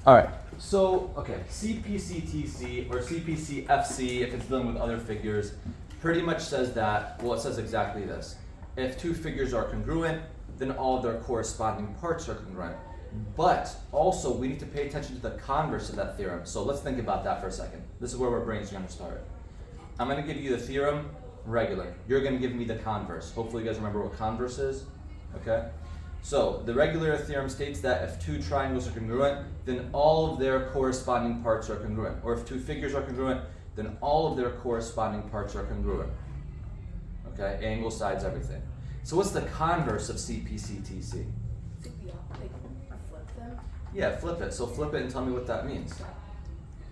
All right. So, okay, CPCTC or CPCFC, if it's dealing with other figures, pretty much says that, well, it says exactly this. If two figures are congruent, then all of their corresponding parts are congruent. But also, we need to pay attention to the converse of that theorem. So let's think about that for a second. This is where our brains are going to start. I'm going to give you the theorem, regular. You're going to give me the converse. Hopefully you guys remember what converse is. Okay? So the regular theorem states that if two triangles are congruent, then all of their corresponding parts are congruent. Or if two figures are congruent, then all of their corresponding parts are congruent. Okay? Angle, sides, everything. So what's the converse of CPCTC? Flip them? Yeah, flip it. So flip it and tell me what that means.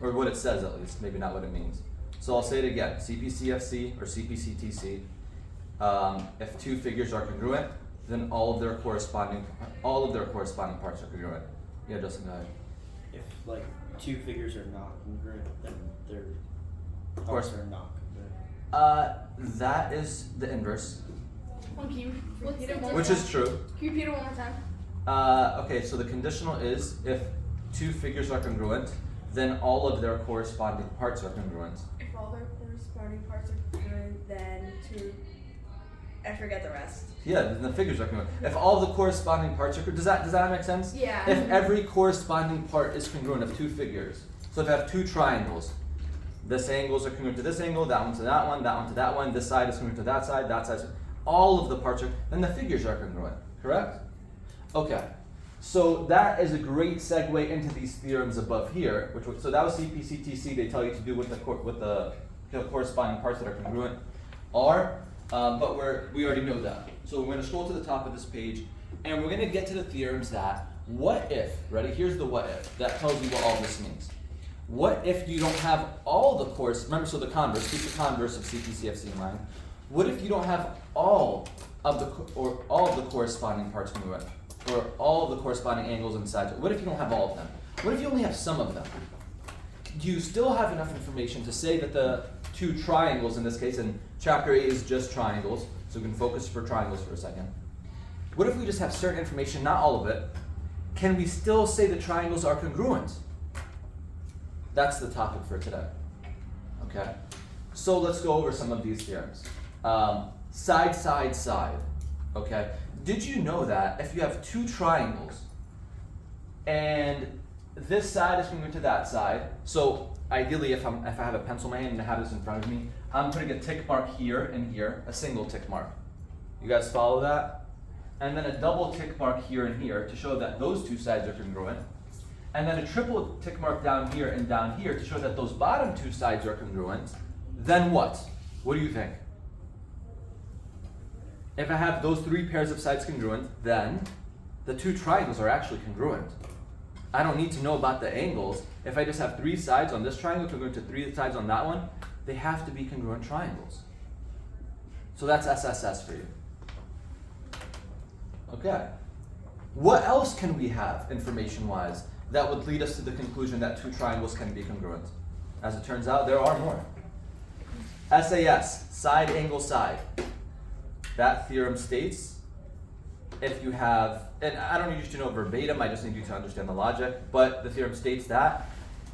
Or what it says at least, maybe not what it means. So I'll say it again. CPCFC or CPCTC. If two figures are congruent, then all of their corresponding parts are congruent. Yeah, Justin, go ahead. If like two figures are not congruent, then their parts are not congruent. That is the inverse. Can you repeat it one more Which time? is true. Can you repeat it one more time? Okay, so the conditional is if two figures are congruent, then all of their corresponding parts are congruent. If all their corresponding parts are congruent, then I forget the rest. Yeah, then the figures are congruent. If all the corresponding parts are congruent, does that make sense? Yeah. If every corresponding part is congruent of two figures, so if I have two triangles, this angles are congruent to this angle, that one to that one to that one, this side is congruent to that side is all of the parts are, then the figures are congruent, correct? Okay, so that is a great segue into these theorems above here, so that was CPCTC. They tell you to do with the corresponding parts that are congruent are, but we already know that. So we're going to scroll to the top of this page, and we're going to get to the theorems that, what if, ready? Here's the what if, that tells you what all this means. What if you don't have all the remember, so the converse, keep the converse of CPCFC in mind. What if you don't have all of the corresponding parts congruent, or all of the corresponding angles and sides? What if you don't have all of them? What if you only have some of them? Do you still have enough information to say that the two triangles in this case, and chapter 8 is just triangles, so we can focus for triangles for a second. What if we just have certain information, not all of it? Can we still say the triangles are congruent? That's the topic for today. Okay? So let's go over some of these theorems. Side, side, side. Okay? Did you know that if you have two triangles and this side is congruent to that side, so ideally if I have a pencil in my hand and I have this in front of me, I'm putting a tick mark here and here, a single tick mark. You guys follow that? And then a double tick mark here and here to show that those two sides are congruent. And then a triple tick mark down here and down here to show that those bottom two sides are congruent. Then what? What do you think? If I have those three pairs of sides congruent, then the two triangles are actually congruent. I don't need to know about the angles. If I just have three sides on this triangle congruent to three sides on that one, they have to be congruent triangles. So that's SSS for you. Okay. What else can we have information-wise that would lead us to the conclusion that two triangles can be congruent? As it turns out, there are more. SAS, side angle side. That theorem states if you have, and I don't need you to know verbatim, I just need you to understand the logic, but the theorem states that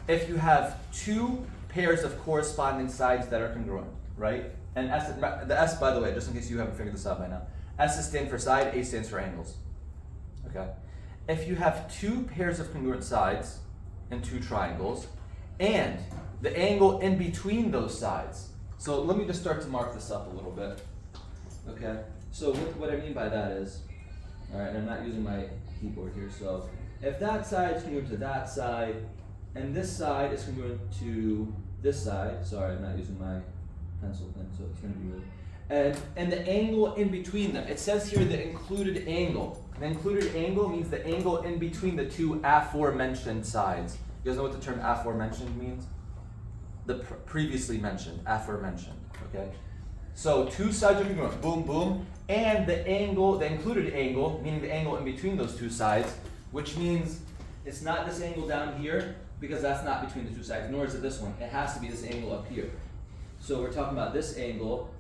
if you have two pairs of corresponding sides that are congruent, right? And the S, by the way, just in case you haven't figured this out by now, S stands for side, A stands for angles. Okay? If you have two pairs of congruent sides and two triangles, and the angle in between those sides, so let me just start to mark this up a little bit. Okay, so what I mean by that is, all right, and I'm not using my keyboard here, so if that side is congruent to that side, and this side is congruent to this side, sorry, I'm not using my pencil pen, so it's going to be weird, and the angle in between them, it says here the included angle. The included angle means the angle in between the two aforementioned sides. You guys know what the term aforementioned means? The previously mentioned, aforementioned, okay? So two sides are congruent, boom, boom, and the angle, the included angle, meaning the angle in between those two sides, which means it's not this angle down here, because that's not between the two sides, nor is it this one. It has to be this angle up here. So we're talking about this angle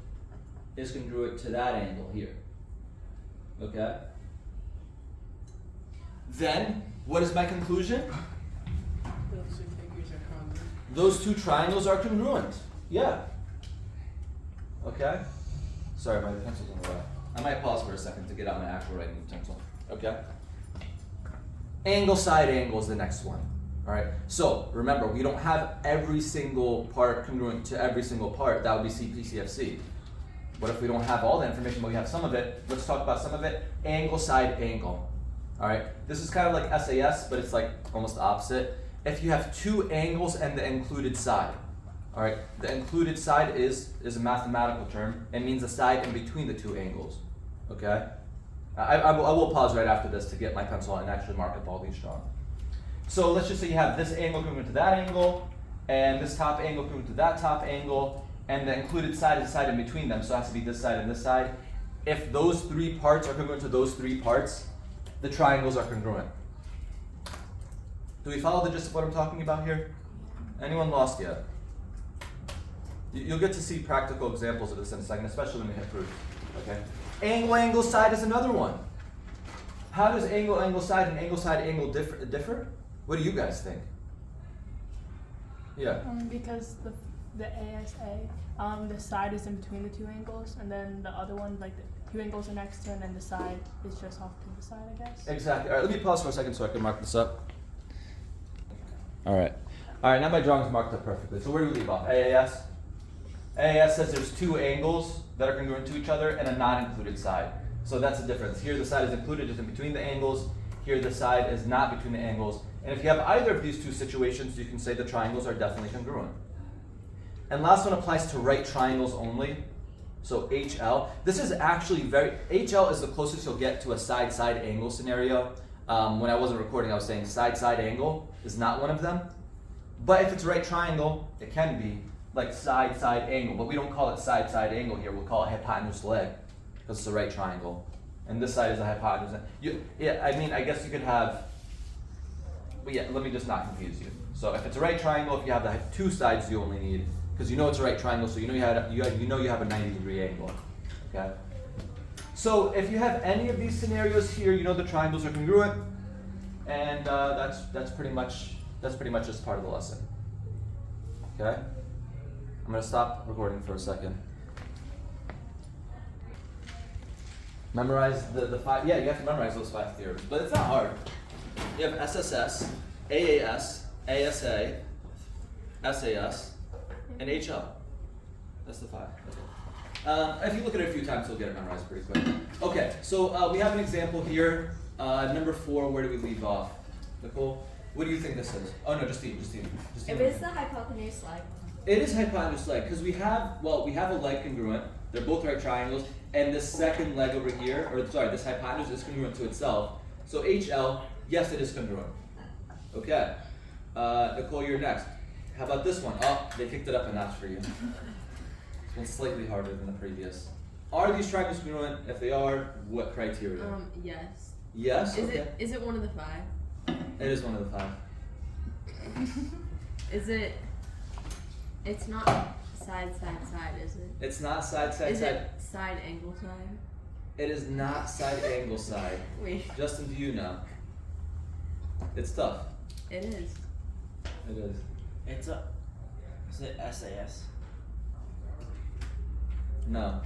is congruent to that angle here, okay? Then, what is my conclusion? Those two figures are congruent. Those two triangles are congruent. Yeah. Okay? Sorry, my pencil's on the way. I might pause for a second to get out my actual writing utensil. Okay? Angle side angle is the next one. Alright? So, remember, we don't have every single part congruent to every single part. That would be CPCFC. What if we don't have all the information, but we have some of it? Let's talk about some of it. Angle side angle. Alright? This is kind of like SAS, but it's like almost the opposite. If you have two angles and the included side. Alright, the included side is a mathematical term. It means the side in between the two angles. Okay? I will pause right after this to get my pencil and actually mark up all these strong. So let's just say you have this angle congruent to that angle, and this top angle congruent to that top angle, and the included side is the side in between them, so it has to be this side and this side. If those three parts are congruent to those three parts, the triangles are congruent. Do we follow the gist of what I'm talking about here? Anyone lost yet? You'll get to see practical examples of this in a second, especially when we hit proof. Okay? Angle side is another one. How does angle side and angle differ? What do you guys think? Yeah. Because the ASA, the side is in between the two angles, and then the other one, like the two angles are next to it, and then the side is just off to the side, I guess. Exactly. All right, let me pause for a second so I can mark this up. All right. All right, now my drawing's marked up perfectly. So where do we leave off? AAS? AAS says there's two angles that are congruent to each other and a non-included side. So that's the difference. Here the side is included, it's in between the angles. Here the side is not between the angles. And if you have either of these two situations, you can say the triangles are definitely congruent. And last one applies to right triangles only. So HL. This is actually HL is the closest you'll get to a side-side angle scenario. When I wasn't recording, I was saying side-side angle is not one of them. But if it's a right triangle, it can be like side-side angle. But we don't call it side-side angle here. We'll call it hypotenuse leg because it's a right triangle. And this side is a hypotenuse. Yeah, I mean, I guess you could have, but yeah, let me just not confuse you. So if it's a right triangle, if you have the two sides, you only need, because you know it's a right triangle, so you know you have a 90-degree angle. Okay. So if you have any of these scenarios here, you know the triangles are congruent, and that's pretty much just part of the lesson. Okay. I'm gonna stop recording for a second. Memorize the five. Yeah, you have to memorize those 5 theorems, but it's not hard. You have SSS, AAS, ASA, SAS, and HL. That's the 5. Okay. If you look at it a few times, you'll get it memorized pretty quick. Okay, so we have an example here. Number 4. Where do we leave off? Nicole, what do you think this is? Oh no, Justine. If it's the hypotenuse leg. It is hypotenuse leg because we have a leg congruent. They're both right triangles, and this second leg over here, this hypotenuse is congruent to itself. So HL, yes, it is congruent. Okay, Nicole, you're next. How about this one? Oh, they kicked it up a notch for you. This one's slightly harder than the previous. Are these triangles congruent? If they are, what criteria? Yes. Yes. Is it one of the 5? It is one of the 5. It's not side, is it? It's not side. Is it side angle side? It is not side angle side. Wait. Justin, do you know? It's tough. It is. It is. Is it SAS? No.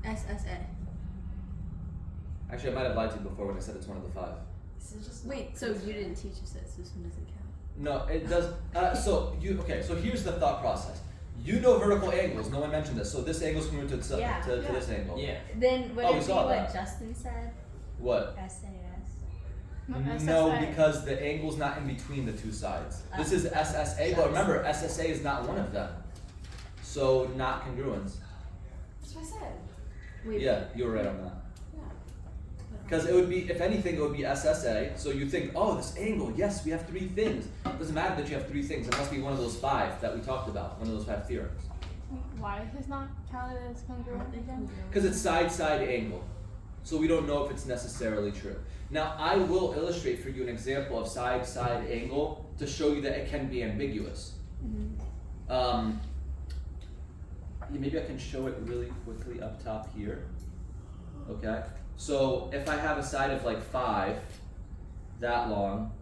SSA. Actually, I might have lied to you before when I said it's one of the 5. Wait, so you didn't teach us that, so this one doesn't count? No, it does. So here's the thought process. You know vertical angles. No one mentioned this. So this angle is congruent to this angle. Yeah. Then would Oh, we it be saw what that. Justin said? What? SAS. No, because the angle's not in between the two sides. This is SSA, but remember, SSA is not one of them. So not congruence. That's what I said. Wait, Yeah, you were right on that. Yeah. Because it would be, if anything, it would be SSA. So you think, oh, this angle, yes, we have 3 things. It doesn't matter that you have 3 things. It must be one of those 5 that we talked about, one of those 5 theorems. Why is this not counted as congruent again? Because it's side angle. So we don't know if it's necessarily true. Now, I will illustrate for you an example of side angle to show you that it can be ambiguous. Mm-hmm. Maybe I can show it really quickly up top here. Okay? So if I have a side of like 5, that long,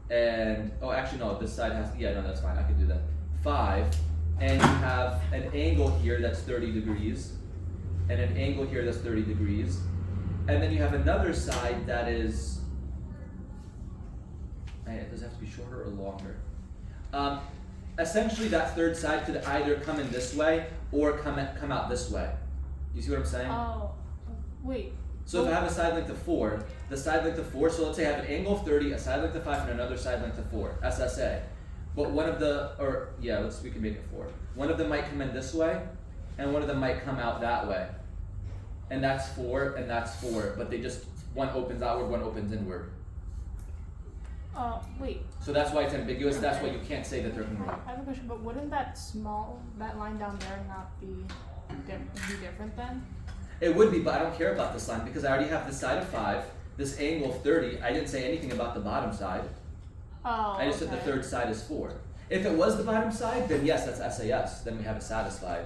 and oh, actually no, this side has, yeah, no, that's fine, I can do that. 5, and you have an angle here that's 30 degrees, and an angle here that's 30 degrees, and then you have another side that is, it does it have to be shorter or longer? Essentially, that third side could either come in this way or come out this way. You see what I'm saying? Oh, wait. So if I have a side length of 4, the side length of 4, so let's say I have an angle of 30, a side length of 5, and another side length of 4, SSA. But one of the, or yeah, we can make it 4. One of them might come in this way, and one of them might come out that way. And that's 4, and that's 4, but they just, one opens outward, one opens inward. Wait. So that's why it's ambiguous, that's why you can't say that they're congruent. I have a question, but wouldn't that line down there not be different then? It would be, but I don't care about this line because I already have this side of 5, this angle of 30. I didn't say anything about the bottom side. Oh, I just said the third side is 4. If it was the bottom side, then yes, that's SAS. Then we have it satisfied.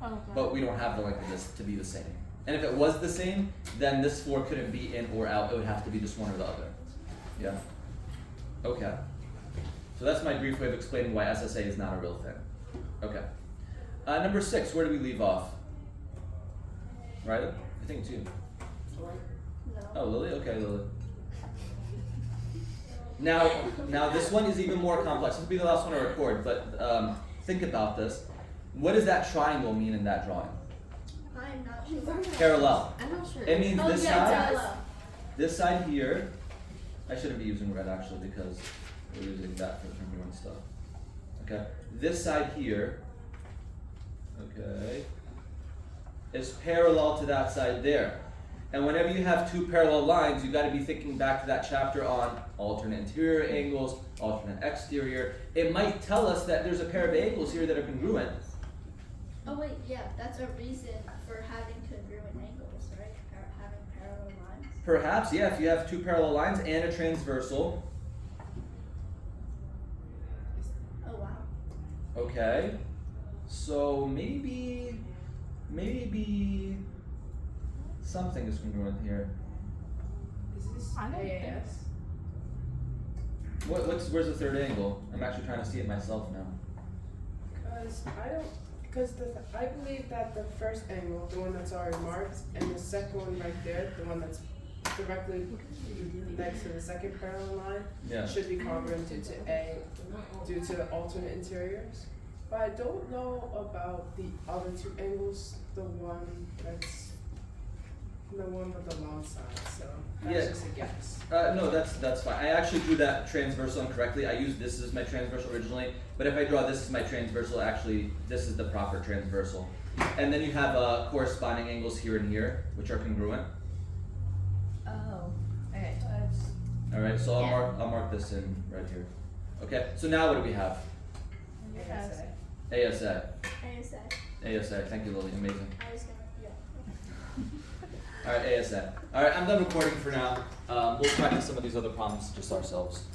Okay. But we don't have the length of this to be the same. And if it was the same, then this 4 couldn't be in or out. It would have to be just one or the other. Yeah? Okay. So that's my brief way of explaining why SSA is not a real thing. Okay. Number 6, where do we leave off? Right? I think 2. No. Oh, Lily? Okay, Lily. Now this one is even more complex. This will be the last one to record, but think about this. What does that triangle mean in that drawing? I'm not sure. Parallel. I'm not sure. It means this side. Parallel. This side here. I shouldn't be using red actually because we're using that for congruent stuff. Okay. This side here. Okay. Is parallel to that side there. And whenever you have 2 parallel lines, you've got to be thinking back to that chapter on alternate interior angles, alternate exterior. It might tell us that there's a pair of angles here that are congruent. Oh wait, yeah, that's a reason for having congruent angles, right? Having parallel lines. Perhaps, yeah, if you have 2 parallel lines and a transversal. Oh wow. Okay. So maybe something is congruent here. Is this I don't think AAS? Where's the third angle? I'm actually trying to see it myself now. I believe that the first angle, the one that's already marked, and the second one right there, the one that's directly next to the second parallel line, Yeah. should be congruent due to alternate interiors. But I don't know about the other 2 angles, the one with the long side, so that's Yeah. just a guess. No, that's fine. I actually drew that transversal incorrectly. I used this as my transversal originally, but if I draw this as my transversal, actually this is the proper transversal. And then you have corresponding angles here and here, which are congruent. Oh. Okay. All right, so Yeah. I'll mark this in right here. Okay, so now what do we have? ASA. ASA. ASA. ASA. Thank you, Lily. Amazing. I was gonna, yeah. All right, ASA. All right, I'm done recording for now. We'll practice some of these other problems just ourselves.